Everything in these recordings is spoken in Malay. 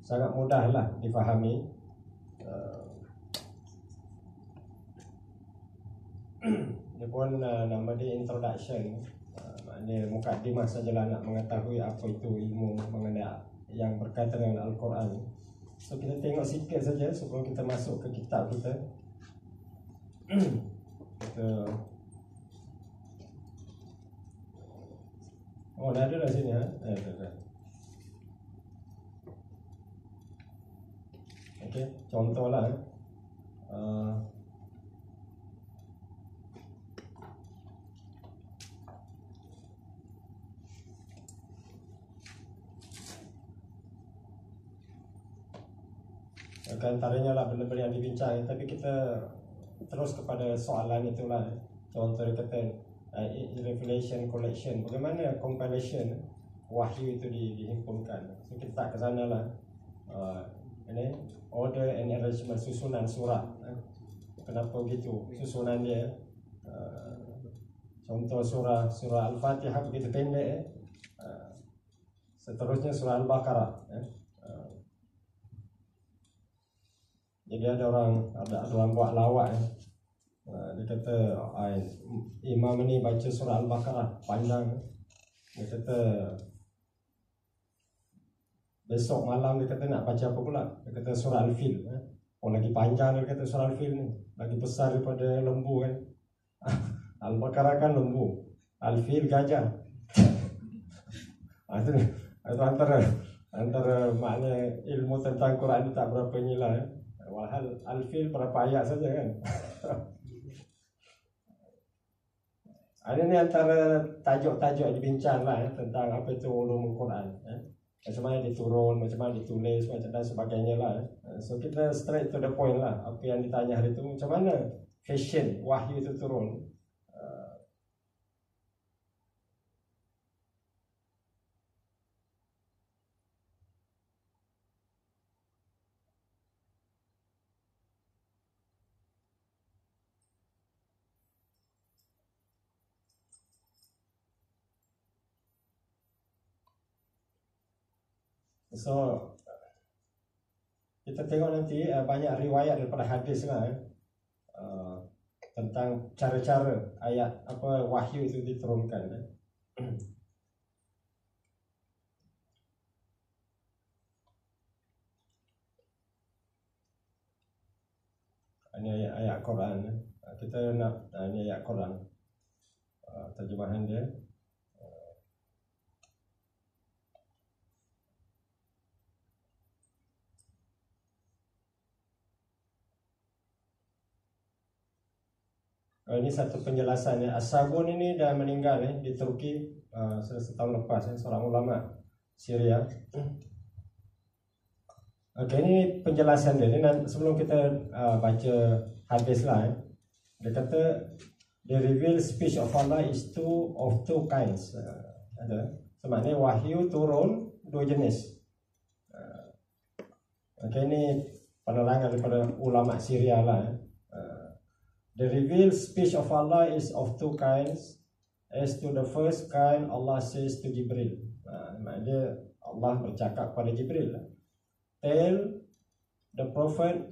sangat mudahlah difahami. Dia pun nama dia introduction. Maknanya mukadimah sajalah nak mengetahui apa itu ilmu mengenai yang berkaitan dengan Al-Quran. So kita tengok sikit saja sebelum kita masuk ke kitab kita. Oh, dah ada lah sini ha? Dah. Okey, contohlah antaranya lah benda-benda yang dibincang, tapi kita terus kepada soalan itulah. Contoh dia kata revelation collection, bagaimana compilation wahyu itu dihimpunkan. So kita tak ke sana lah. Ini order and arrangement, susunan surah. Kenapa begitu susunan dia? Contoh surah Al-Fatihah begitu pendek. Seterusnya surah Al-Baqarah. Jadi ada orang buat lawak. Dia kata imam ni baca surah Al-Baqarah panjang. Dia kata besok malam dia kata nak baca apa pula? Dia kata surah Al-Fil. Oh, lagi panjang dia kata surah Al-Fil ni, lagi besar daripada lembu kan. Al-Baqarah kan lembu, Al-Fil gajah. Itu antara makna ilmu tentang Quran ni tak berapa nilai. Walhal Al-Fil berapa ayat saja kan. Ini antara tajuk-tajuk dibincang lah tentang apa itu ulumul Quran. Macam mana diturun, macam mana ditulis, macam dan sebagainya lah. So kita straight to the point lah. Apa yang ditanya hari itu, macam mana fashion wahyu itu turun. So kita tengok nanti banyak riwayat daripada hadis lah tentang cara-cara ayat apa wahyu itu diturunkan. Ini ayat Quran. Kita nak ini ayat Quran, terjemahan dia. Ini satu penjelasan ya. As-Sabun ini dah meninggal di Turki sudah setahun lepas, seorang ulama Syria. Okey, ini penjelasan dia. Ini sebelum kita baca hadis lah. Dia kata the revealed speech of Allah is of two kinds. Ada. Semaknanya wahyu turun dua jenis. Okey, ini penerangan daripada ulama Syria lah. The revealed speech of Allah is of two kinds. As to the first kind, Allah says to Jibril. Maksudnya Allah bercakap kepada Jibril. Tell the prophet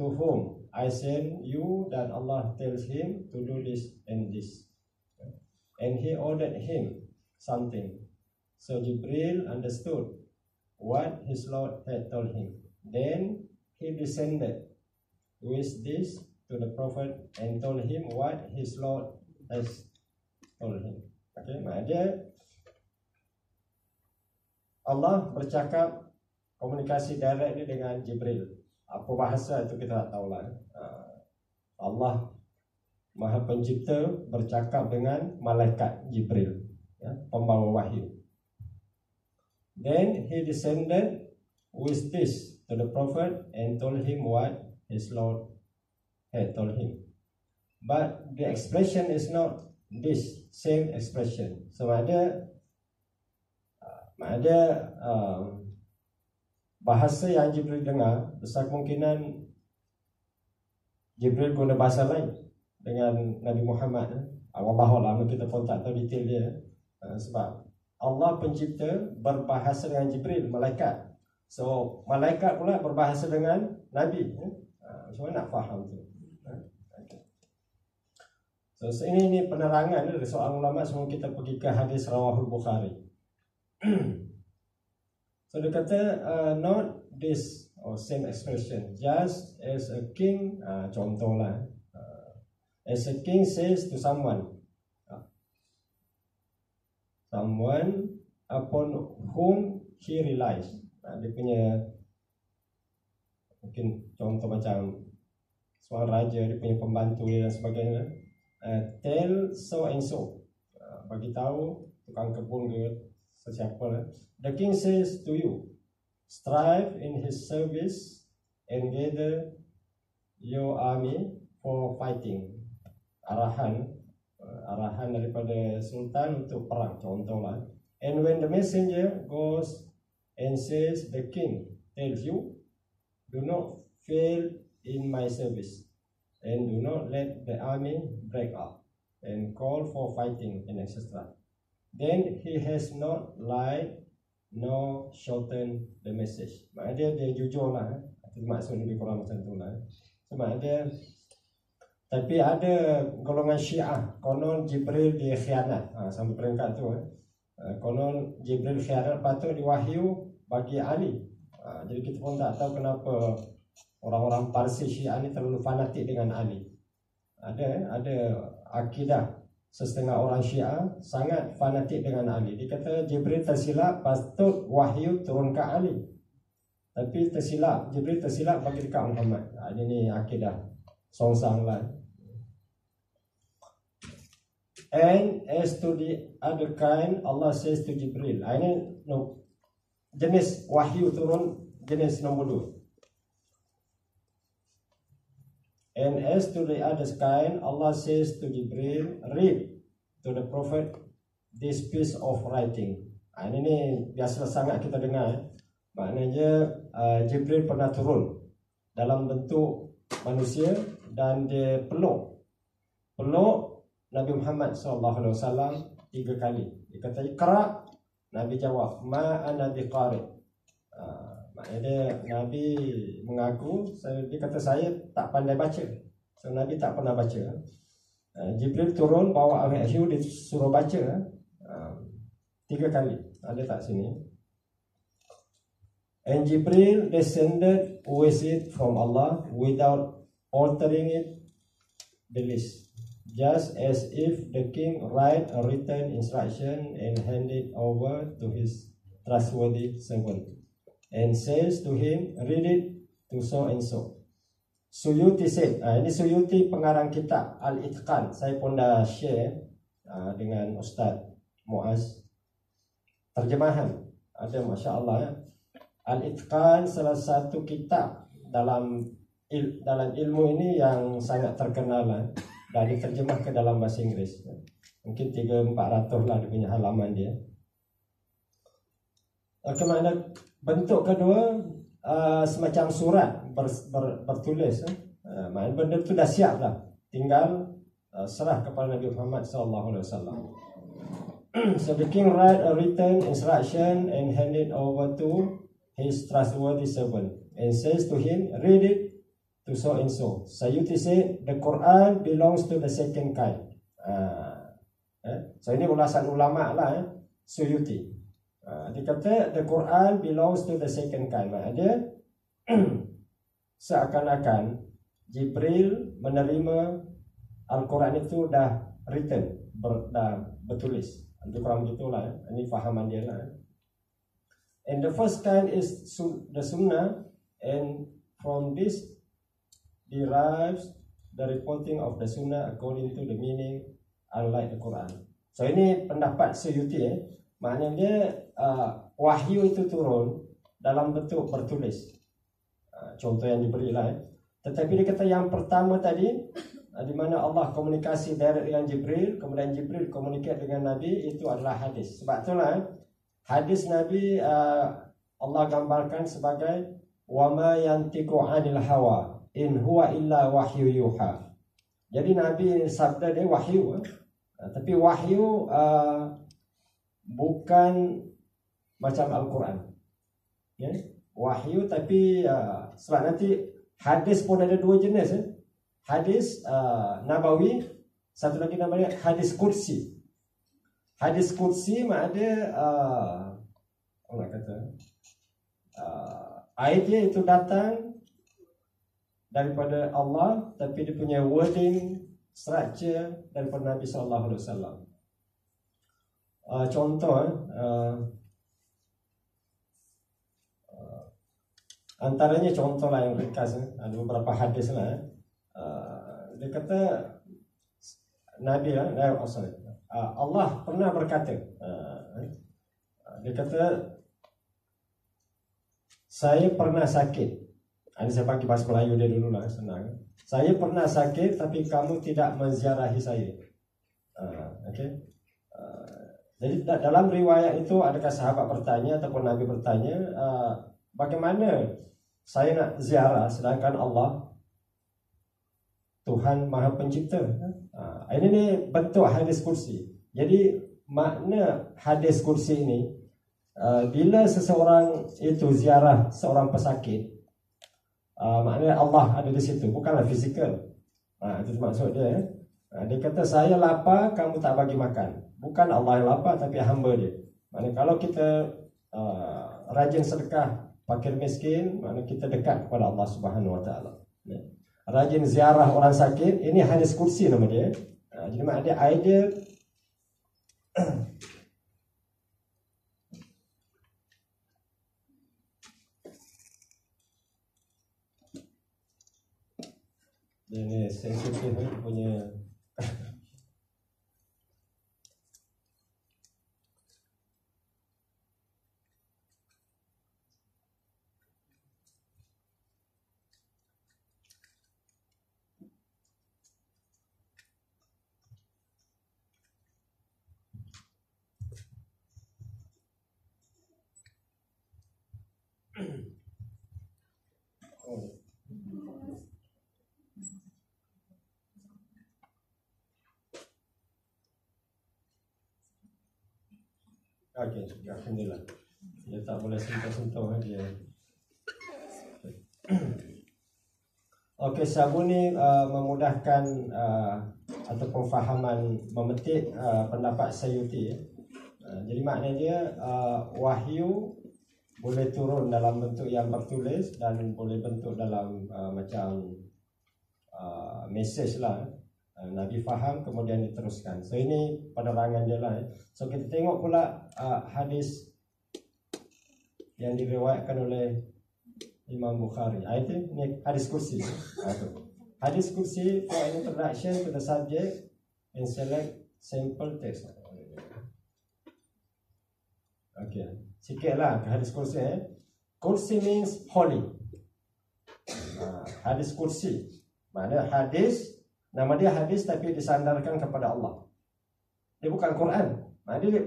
to whom I send you that Allah tells him to do this and this. And he ordered him something. So Jibril understood what his Lord had told him. Then he descended with this to the prophet and told him what his Lord has told him. Okay, maksudnya Allah bercakap komunikasi direct dia dengan Jibril. Apa bahasa itu kita tak tahulah. Allah Maha Pencipta bercakap dengan malaikat Jibril, pembawa wahyu. Then he descended with this to the prophet and told him what his Lord had told him. But the expression is not this same expression. So ada bahasa yang Jibril dengar, besar kemungkinan Jibril guna bahasa lain dengan Nabi Muhammad. Wallahu a'lam, kita pun tak tahu detail dia. Sebab Allah Pencipta berbahasa dengan Jibril, malaikat. So malaikat pula berbahasa dengan Nabi. Macam mana nak faham tu? Okay. So ini penerangan dari seorang ulama. Semua kita pergi ke hadis Rawahul Bukhari. So dia kata not this or same expression, just as a king, contohlah, as a king says to someone upon whom he relies. Dia punya, mungkin contoh macam seorang raja, dia punya pembantu dan sebagainya, tell so and so, bagi tahu tukang kebun ke sesiapa, the king says to you, strive in his service and gather your army for fighting. Arahan daripada sultan untuk perang, contohlah. And when the messenger goes and says, the king tells you, do not fail in my service, and do not let the army break up and call for fighting and etc. Then he has not lied nor shortened the message. Maknanya dia jujur lah. Maksud lebih kurang macam tu lah. Sebab dia, tapi ada golongan Syiah, konon Jibril dia khianat, sampai peringkat tu. Konon Jibril khianat, patut diwahyu bagi Ali. Jadi kita pun tak tahu kenapa orang-orang Parsi Syiah ni terlalu fanatik dengan Ali. Ada akidah setengah orang Syiah sangat fanatik dengan Ali. Dia kata Jibril tersilap, patut wahyu turun ke Ali. Tapi tersilap, Jibril tersilap bagi dekat Muhammad. Ini akidah songsang lah. And as to the other kind, Allah says to Jibril. Ini jenis wahyu turun jenis nombor 2. And as to the other kind, Allah says to Jibril, read to the prophet this piece of writing. Ini biasa sangat kita dengar. Maknanya Jibril pernah turun dalam bentuk manusia dan dia peluk Nabi Muhammad SAW 3 kali. Dia kata Iqra, Nabi jawab ma ana biqari. Maknanya Nabi mengaku, dia kata saya tak pandai baca. So Nabi tak pernah baca. Jibril turun bawa wahyu, dia suruh baca 3 kali. Ada tak sini? And Jibril descended with it from Allah without altering it the list, just as if the king write a written instruction and hand it over to his trustworthy servant, and says to him, read it to so and so. Suyuti said, ini Suyuti pengarang kitab Al-Itqan. Saya pun dah share dengan Ustaz Muaz terjemahan. Ada, Masya Allah ya. Al-Itqan salah satu kitab dalam ilmu ini yang sangat terkenal dan diterjemah ke dalam bahasa Inggeris. Mungkin 300-400 lah dia punya halaman dia. Kemana bentuk kedua, semacam surat bertulis. Maknanya benda tu dah siap dah, tinggal serah kepada Nabi Muhammad SAW. So the king write a written instruction and hand it over to his trustworthy servant and says to him, read it to so and so. Suyuti said, the Quran belongs to the second kind. So ini ulasan ulama lah, Suyuti. Dia kata the Quran belongs to the second kind. Dia seakan-akan Jibril menerima Al-Quran itu dah written, dah bertulis. Lebih kurang begitulah. Ini fahaman dia lah. And the first kind is the Sunnah, and from this derives the reporting of the Sunnah according to the meaning, unlike the Quran. So ini pendapat Suyuti. Maknanya wahyu itu turun dalam bentuk bertulis. Contoh yang diberilah. Tetapi dia kata yang pertama tadi, di mana Allah komunikasi direct dengan Jibril, kemudian Jibril komunikasi dengan Nabi, itu adalah hadis. Sebab itulah hadis Nabi Allah gambarkan sebagai wama yantiqu 'anil hawa in huwa illa wahyu yuha. Jadi Nabi sabda dia wahyu, tapi wahyu bukan macam Al-Quran. Ya? wahyu, tapi sebab nanti hadis pun ada dua jenis. Hadis nabawi, satu lagi namanya hadis kursi. Hadis kursi maknanya orang kata ayat dia itu datang daripada Allah, tapi dia punya wording, structure daripada Nabi sallallahu alaihi wasallam. Contoh antaranya contoh lah yang ringkas, ada beberapa hadis lah. Dia kata Nabi Allah pernah berkata, dia kata saya pernah sakit. Ini saya pakai bahasa Melayu dia dulu lah, senang. Saya pernah sakit tapi kamu tidak menziarahi saya. Okay. Jadi dalam riwayat itu adakah sahabat bertanya ataupun Nabi bertanya, bagaimana saya nak ziarah sedangkan Allah Tuhan Maha Pencipta? Ini ni bentuk hadis kursi. Jadi makna hadis kursi ini, bila seseorang itu ziarah seorang pesakit, maknanya Allah ada di situ, bukanlah fizikal. Itu maksud dia. Dia kata saya lapar, kamu tak bagi makan. Bukan Allah yang lapar, tapi hamba dia. Maknanya kalau kita rajin sedekah, fakir miskin, maknanya kita dekat kepada Allah Subhanahu Wa Taala. Rajin ziarah orang sakit, ini hadis kursi nama dia. Jadi maknanya idea ini sensitif punya. Okey, alhamdulillah. Dia tak boleh sentuh-sentuh dia. Okey, sabun ni memudahkan ataupun fahaman memetik pendapat Sayyuti. Jadi maknanya dia wahyu boleh turun dalam bentuk yang bertulis dan boleh bentuk dalam macam message lah. Nabi faham kemudian diteruskan. So ini penerangan dia lah. So kita tengok pula hadis yang diriwayatkan oleh Imam Bukhari. Itu ni hadis kursi. Hadis kursi for an introduction to the subject and select simple text. Okay, sikitlah ke hadis kursi. Kursi means holy. Hadis kursi maknanya hadis. Nama dia hadis tapi disandarkan kepada Allah. Dia bukan Quran. Dia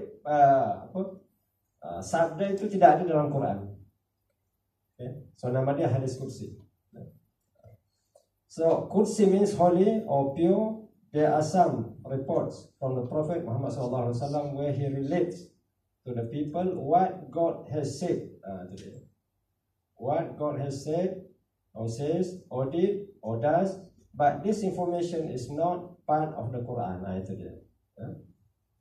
sabda itu tidak ada dalam Quran. Okay. So nama dia hadis kursi. So kursi means holy or pure. There are some reports from the Prophet Muhammad SAW where he relates to the people what God has said. What God has said or says or did or does. But this information is not part of the Quran. Itu dia.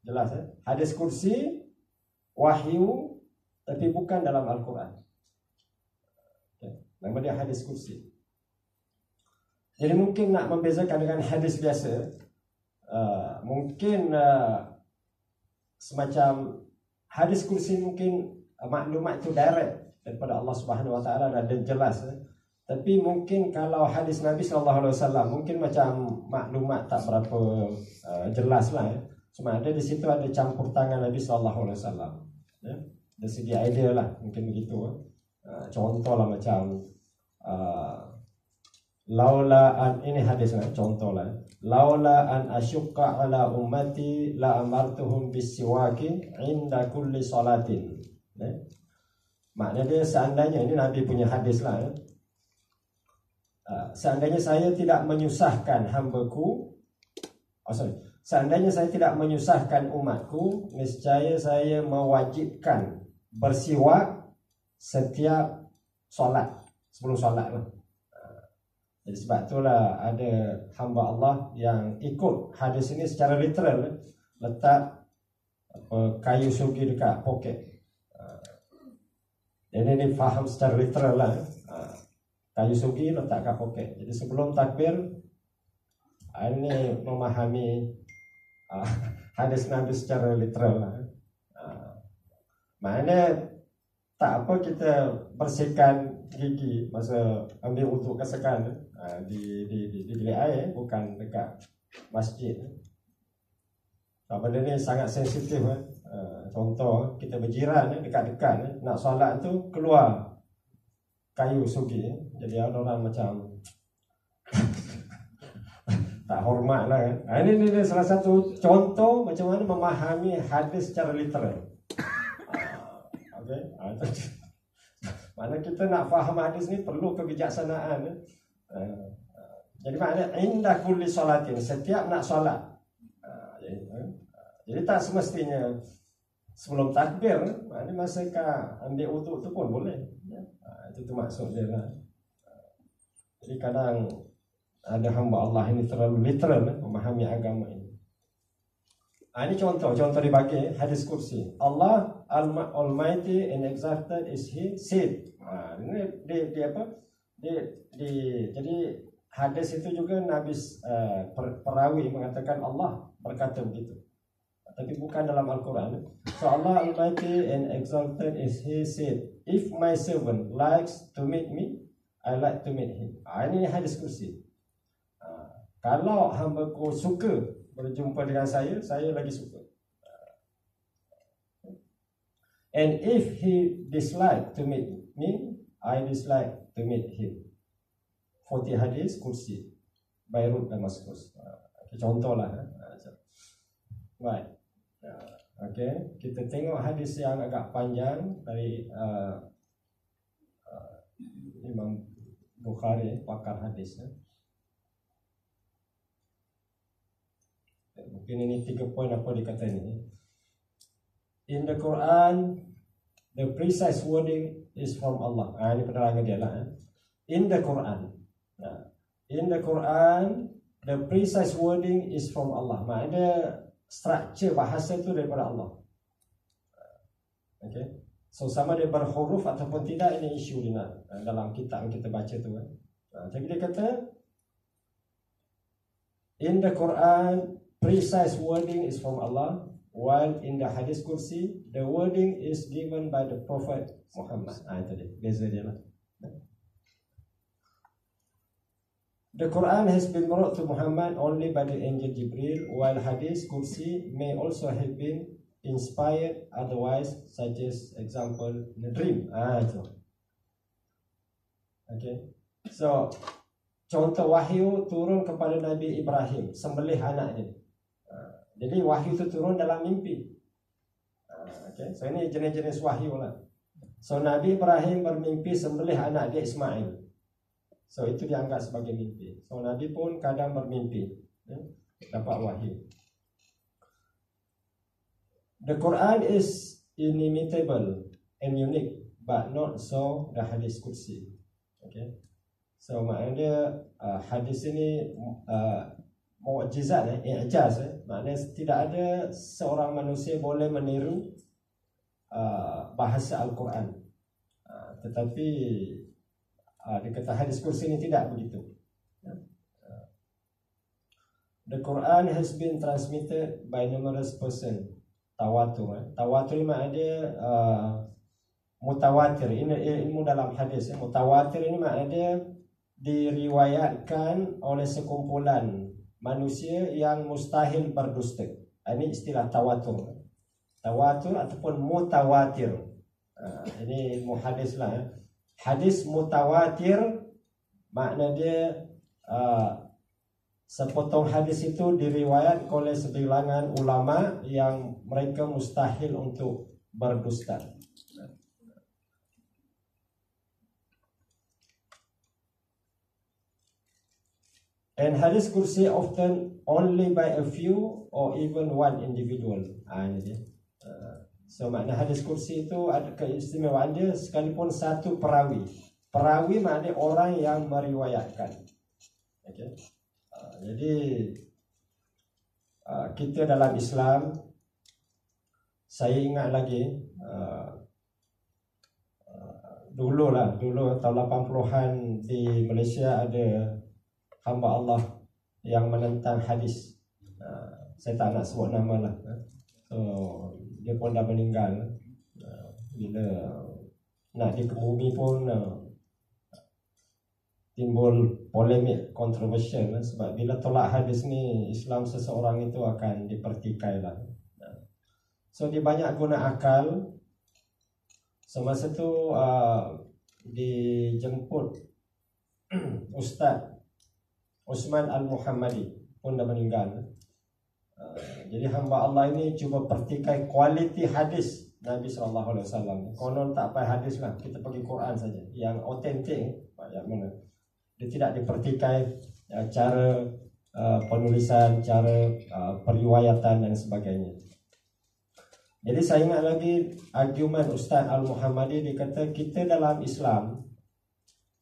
Jelas Hadis kursi wahyu tapi bukan dalam Al-Quran. Nama dia hadis kursi. Jadi mungkin nak membezakan dengan hadis biasa, mungkin semacam hadis kursi mungkin maklumat itu direct daripada Allah Subhanahu Wa Taala dan jelas. Tapi mungkin kalau hadis Nabi SAW mungkin macam maklumat tak berapa jelas lah. Cuma ada di situ ada campur tangan Nabi SAW. Dari segi idea lah mungkin begitu. Contoh lah macam laula an, ini hadis lah, contoh lah. Laula an asyukka ala ummati la amartuhum bisiwaki inda kulli salatin. Maknanya dia seandainya, ini Nabi punya hadis lah. Seandainya saya tidak menyusahkan hambaku, seandainya saya tidak menyusahkan umatku, niscaya saya mewajibkan bersiwak setiap solat, sebelum solat lah. Jadi sebab itulah ada hamba Allah yang ikut hadis ini secara literal, letak kayu sugi dekat poket. Jadi ini faham secara literal lah. Kayu sugi letak kat poket. Jadi sebelum takbir, ini memahami hadis Nabi secara literal lah. Maknanya tak apa kita bersihkan gigi masa ambil wuduk kesekan di bilik air, bukan dekat masjid. Benda ni sangat sensitif. Contoh kita berjiran dekat-dekat, nak solat tu keluar kayu sugi, jadi orang macam tak hormat lah kan. Ini salah satu contoh macam mana memahami hadis secara literal. Okay. Mana kita nak faham hadis ni perlu kebijaksanaan. Jadi maknanya indah kulli solatin, setiap nak solat. Jadi tak semestinya sebelum takbir, maknanya masa kau ambil wuduk tu pun boleh. Itu maksud dia lah. Jadi kadang ada hamba Allah ini terlalu literal memahami agama ini. Ini contoh dibagi hadis kursi. Allah Almighty and exalted is He said. Ini dia apa? Jadi hadis itu juga Nabi perawi mengatakan Allah berkata begitu. Tapi bukan dalam Al-Quran. So Allah Almighty and exalted is He said, if my servant likes to meet me, I like to meet him. Ini hadis kursi. Kalau hamba-Ku suka berjumpa dengan saya lagi suka. And if he dislike to meet me, I dislike to meet him. 40 hadis kursi Beirut Damaskus. Contohlah. Right. Okay, kita tengok hadis yang agak panjang dari Imam Bukhari, pakar hadis. Mungkin ini 3 poin apa dikata ini. In the Quran, the precise wording is from Allah. Ini penerangan dia lah. In the Quran. In the Quran, the precise wording is from Allah. Maknanya struktur bahasa itu daripada Allah. Okay. So sama dia berhuruf ataupun tidak, ini isu dia dalam kitab yang kita baca tu. Jadi dia kata, in the Quran, precise wording is from Allah, while in the hadis kursi, the wording is given by the Prophet Muhammad. Itu dia, beza dia lah. The Quran has been brought to Muhammad only by the angel Jibril, while hadis kursi may also have been inspired otherwise, such as example in a dream. Itu. Okay. So, contoh wahyu turun kepada Nabi Ibrahim, sembelih anak dia. Jadi wahyu itu turun dalam mimpi. Okay. So ini jenis-jenis wahyu lah. So Nabi Ibrahim bermimpi sembelih anak dia Ismail. So itu dianggap sebagai mimpi. So Nabi pun kadang bermimpi, dapat wahyu. The Quran is inimitable and unique, but not so the hadis kursi. Okay. So maknanya hadis ini mukjizat, i'jaz. Maknanya tidak ada seorang manusia boleh meniru bahasa Al-Quran. Tetapi dia kata hadis kursi ini tidak begitu. The Quran has been transmitted by numerous person. Tawatur. Tawatur maknanya mutawatir. Ini ilmu dalam hadis. Mutawatir ini maknanya diriwayatkan oleh sekumpulan manusia yang mustahil berdusta. Ini istilah tawatur. Tawatur ataupun mutawatir. Ini ilmu hadis lah. Hadis mutawatir makna dia sepotong hadis itu diriwayat oleh sebilangan ulama yang mereka mustahil untuk berdusta. And hadis kursi often only by a few or even one individual. Ini dia. So makna hadis kursi itu ada keistimewaan dia sekalipun satu perawi Perawi maknanya orang yang meriwayatkan. Okay. Jadi kita dalam Islam, saya ingat lagi dulu tahun 80-an di Malaysia ada hamba Allah yang menentang hadis. Saya tak nak sebut nama lah. So dia pun dah meninggal. Bila nak dikebumi pun timbul polemik kontroversial lah. Sebab bila tolak hadis ni, Islam seseorang itu akan dipertikai lah. So dia banyak guna akal. Semasa tu dijemput Ustaz Osman Al-Muhammadi pun dah meninggal. Jadi hamba Allah ini cuba pertikai kualiti hadis Nabi SAW. Konon tak payah hadis lah, kita pergi Quran saja yang otentik. Yang mana dia tidak dipertikai cara penulisan, cara periwayatan dan sebagainya. Jadi saya ingat lagi argumen Ustaz Al-Muhammadi. Dia kata kita dalam Islam,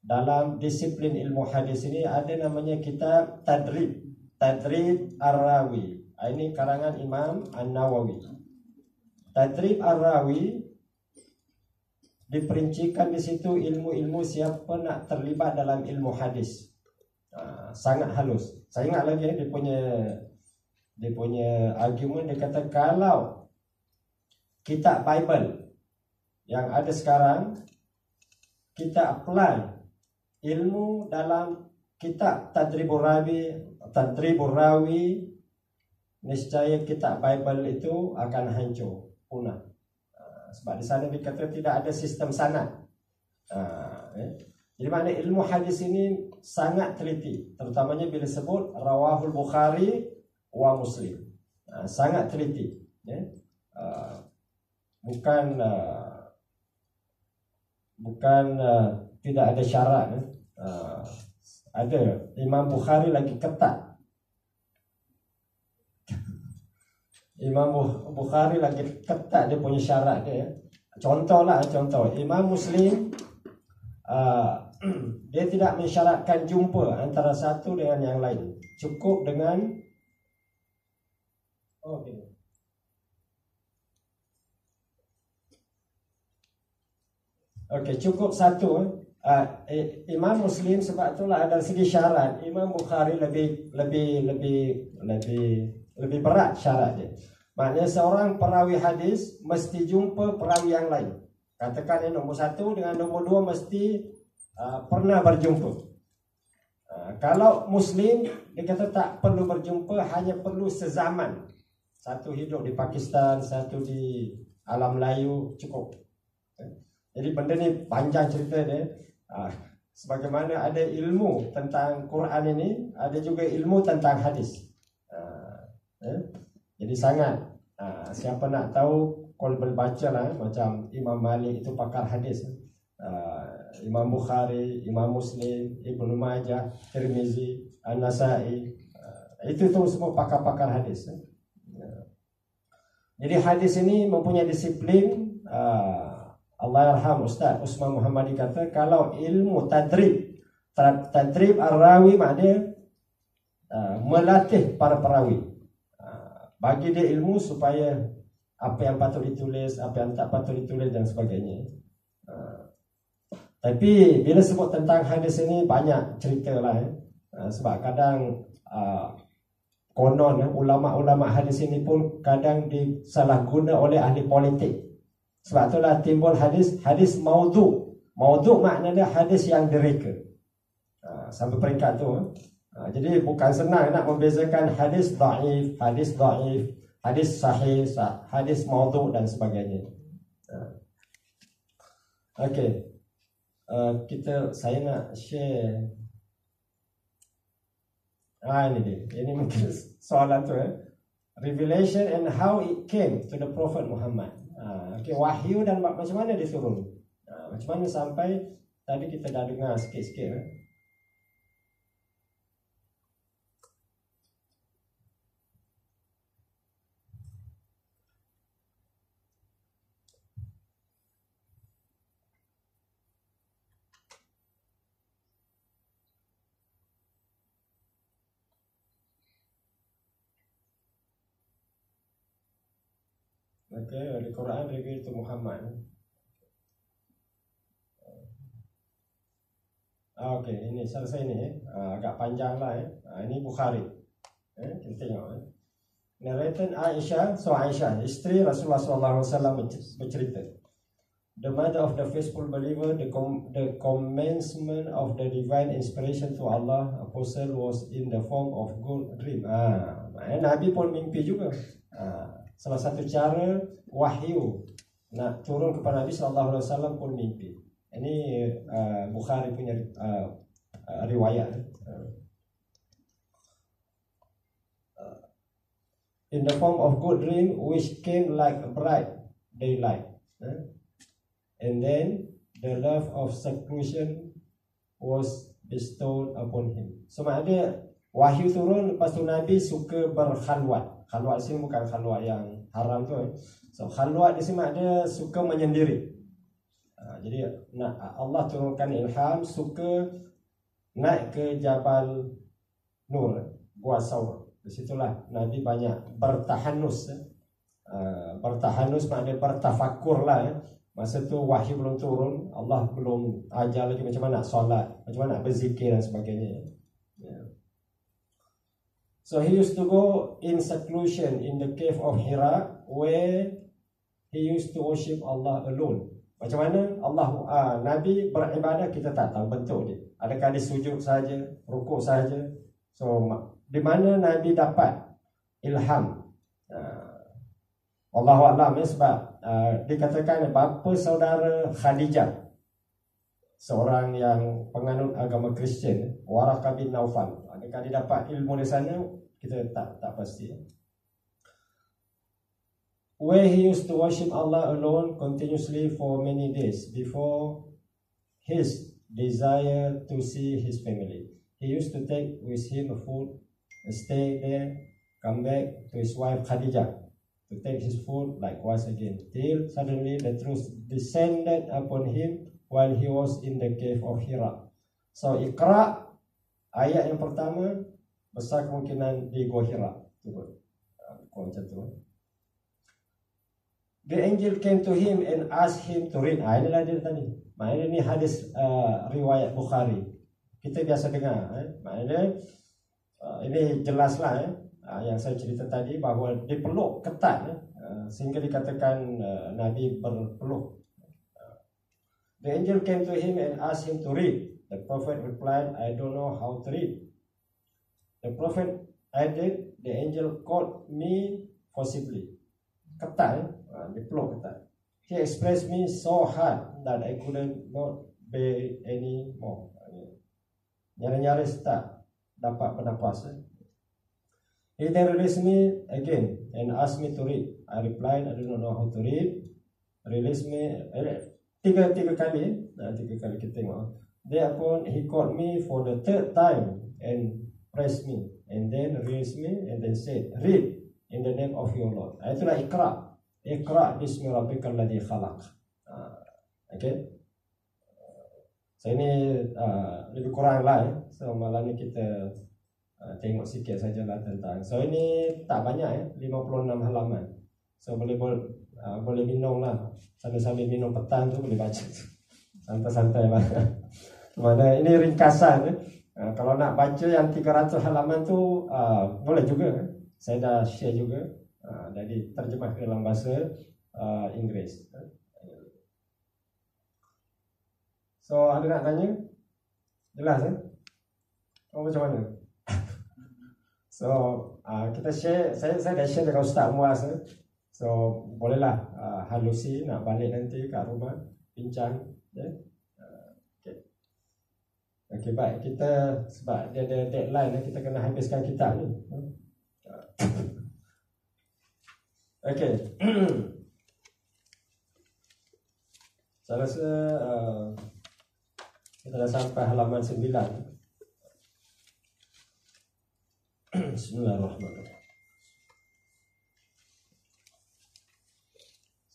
dalam disiplin ilmu hadis ini ada namanya kitab Tadrib Ar-Rawi. Ini karangan Imam An-Nawawi. Tadrib Ar-Rawi diperincikan di situ ilmu-ilmu siapa nak terlibat dalam ilmu hadis. Sangat halus. Saya ingat lagi dia punya argument. Dia kata kalau kitab Bible yang ada sekarang kita apply ilmu dalam kitab Tadribur Rawi, niscaya kitab Bible itu akan hancur, punah. Sebab di sana dikata tidak ada sistem sanad. Jadi makna ilmu hadis ini sangat teliti, terutamanya bila sebut Rawahul Bukhari wa Muslim. Sangat teliti. Bukan tidak ada syarat. Ada Imam Bukhari lagi ketat. Imam Bukhari lagi ketat dia punya syarat dia. Contoh Imam Muslim dia tidak mensyaratkan jumpa antara satu dengan yang lain. Cukup dengan cukup satu. Imam Muslim, sebab itulah dari segi syarat Imam Bukhari lebih berat syarat dia. Maknanya seorang perawi hadis mesti jumpa perawi yang lain. Katakan yang nombor satu dengan nombor dua mesti pernah berjumpa. Kalau Muslim dia kata tak perlu berjumpa, hanya perlu sezaman. Satu hidup di Pakistan, satu di alam Melayu, cukup. Jadi benda ni panjang cerita dia. Sebagaimana ada ilmu tentang Quran ini, ada juga ilmu tentang hadis. Jadi sangat siapa nak tahu, kalau boleh baca lah. Macam Imam Malik itu pakar hadis, Imam Bukhari, Imam Muslim, Ibnu Majah, Tirmizi, An-Nasai, itu semua pakar-pakar hadis. Jadi hadis ini mempunyai disiplin. Allahyarham Ustaz Usman Muhammadi kata kalau ilmu Tadrib Ar-Rawi maknanya melatih para perawi, bagi dia ilmu supaya apa yang patut ditulis, apa yang tak patut ditulis dan sebagainya. Tapi bila sebut tentang hadis ini banyak cerita lah. Sebab kadang konon ulama-ulama hadis ini pun kadang disalahguna oleh ahli politik. Sebab itulah timbul hadis maudhu. Maudhu maknanya hadis yang direka. Sampai peringkat tu. Jadi bukan senang nak membezakan hadis dhaif, hadis sahih, hadis maudhu dan sebagainya. Okey. Saya nak share. Ini dia. Ini mungkin soalan tu. Revelation and how it came to the Prophet Muhammad. Wahyu dan macam mana dia turun. Macam mana sampai tadi kita dah dengar sikit-sikit. Okay, the Quran revealed to Muhammad. Okay, ini selesai ni. Agak panjang lah. Ini Bukhari. Kita tengok. Narrated Aisyah. So Aisyah, isteri Rasulullah SAW bercerita. The mother of the faithful believer, the commencement of the divine inspiration to Allah Apostle was in the form of good dream. Nabi pun mimpi juga. Salah satu cara wahyu nak turun kepada Nabi SAW pun mimpi. Ini Bukhari punya riwayat. In the form of good dream which came like a bright daylight. And then the love of seclusion was bestowed upon him. So maknanya wahyu turun, lepas tu Nabi suka berkhalwat. Khalwat di sini bukan khalwat yang haram tu. So khalwat di sini maknanya suka menyendiri. Jadi Allah turunkan ilham, suka naik ke Jabal Nur, Gua Saur. Di situlah Nabi banyak bertahanus. Bertahanus maknanya bertafakur lah. Masa tu wahyu belum turun, Allah belum ajar lagi macam mana nak solat, macam mana nak berzikir dan sebagainya. So he used to go in seclusion in the cave of Hira, where he used to worship Allah alone. Macam mana Nabi beribadah, kita tak tahu bentuk dia. Adakah dia sujud saja, rukuk saja. So di mana Nabi dapat ilham? Wallahu a'lam, sebab dikatakan bapa saudara Khadijah, seorang yang penganut agama Kristian, Waraqah bin Naufal. Adakah dia dapat ilmu di sana? Kita tak pasti. Where he used to worship Allah alone continuously for many days before his desire to see his family. He used to take with him food, stay there, come back to his wife Khadijah to take his food likewise again, till suddenly the truth descended upon him while he was in the cave of Hira. So Iqra, ayat yang pertama, besar kemungkinan di Gua Hira. Macam tu. The angel came to him and asked him to read. Inilah dia tadi. Maknanya ni hadis riwayat Bukhari. Kita biasa dengar. Maknanya ini jelaslah yang saya cerita tadi, bahawa dipeluk ketat sehingga dikatakan Nabi berpeluk. The angel came to him and asked him to read. The prophet replied, I don't know how to read. The prophet added, the angel caught me forcibly. Ketat, dipeluk ketat. He expressed me so hard that I couldn't not bear any more. Nyaris tak dapat bernafas. He then released me again and asked me to read. I replied, I do not know how to read. Release me tiga kali kita tengok. Thereupon he called me for the third time and pressed me, and then released me and then said, read in the name of your Lord. Itulah Iqra bismi rabbikal ladzi khalaq. Okay. So ini lebih kurang lah. So malam ni kita tengok sikit sajalah tentang. So ini tak banyak 56 halaman. So boleh minum lah. Sambil minum petang tu boleh baca. Santai-santai lah. Mana ini ringkasan. Kalau nak baca yang 300 halaman tu boleh juga. Saya dah share juga. Jadi terjemah ke dalam bahasa Inggeris. So ada nak tanya? Jelas macam mana? So kita share. Saya dah share dengan Ustaz Muaz. So bolehlah halusi nak balik nanti kat rumah bincang. Okay, baik. Kita sebab dia ada deadline, kita kena habiskan kitab ni. Okay. Saya rasa kita dah sampai halaman 9. Bismillahirrahmanirrahim.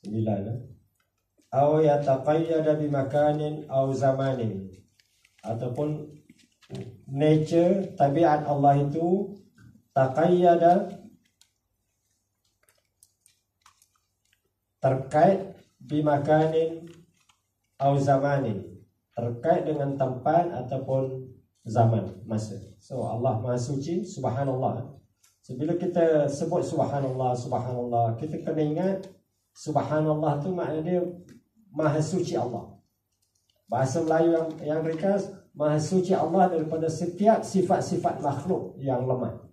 9. Aw yataqayyada bimakanin aw zamanin, ataupun nature, tabiat Allah itu taqayyada terkait bimakanin au zamanin, terkait dengan tempat ataupun zaman, masa. So Allah Maha Suci, subhanallah. So bila kita sebut subhanallah, subhanallah, kita kena ingat subhanallah tu makna dia Maha Suci Allah. Bahasa Melayu yang ringkas, Maha Suci Allah daripada setiap sifat-sifat makhluk yang lemah.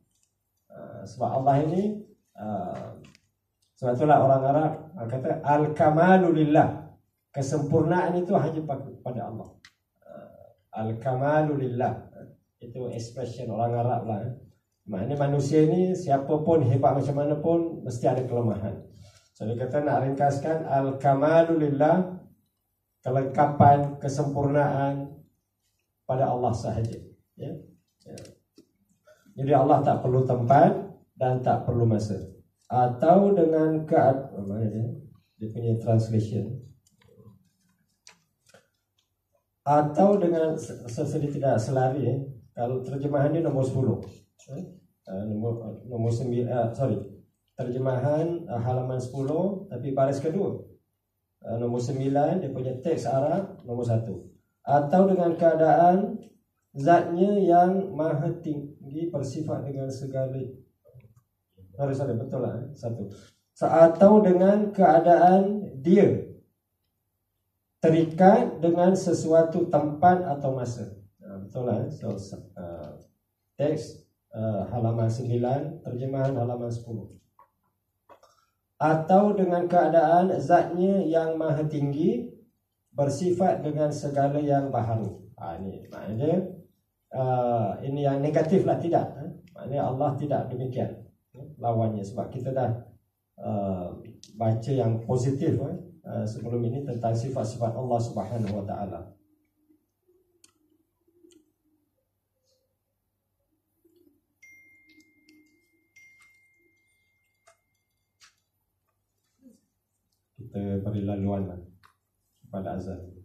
Sebab Allah ini sebab itulah orang Arab kata al-kamalu lillah. Kesempurnaan itu hanya pada Allah. Al-kamalu lillah. Itu expression orang Arab lah. Maknanya manusia ini siapapun hebat macam mana pun mesti ada kelemahan. So dia kata nak ringkaskan al-kamalu lillah, kelengkapan, kesempurnaan pada Allah sahaja. Ya? Ya. Jadi Allah tak perlu tempat dan tak perlu masa. Atau dengan mana dia punya translation. Atau dengan sesedih tidak selari. Kalau terjemahan dia nombor 10. Nombor 9, terjemahan halaman 10 tapi baris kedua. Nombor 9 dia punya teks Arab nombor 1. Atau dengan keadaan zatnya yang maha tinggi bersifat dengan segala. Sorry, betul lah. 1. Atau dengan keadaan dia terikat dengan sesuatu tempat atau masa. Betul lah. So, teks halaman 9, terjemahan halaman 10. Atau dengan keadaan zatnya yang maha tinggi bersifat dengan segala yang baharu. Ini maknanya ini yang negatif lah, tidak. Maknanya Allah tidak demikian lawannya. Sebab kita dah baca yang positif sebelum ini tentang sifat-sifat Allah Subhanahu wa taala. Kita beri laluan pada azan.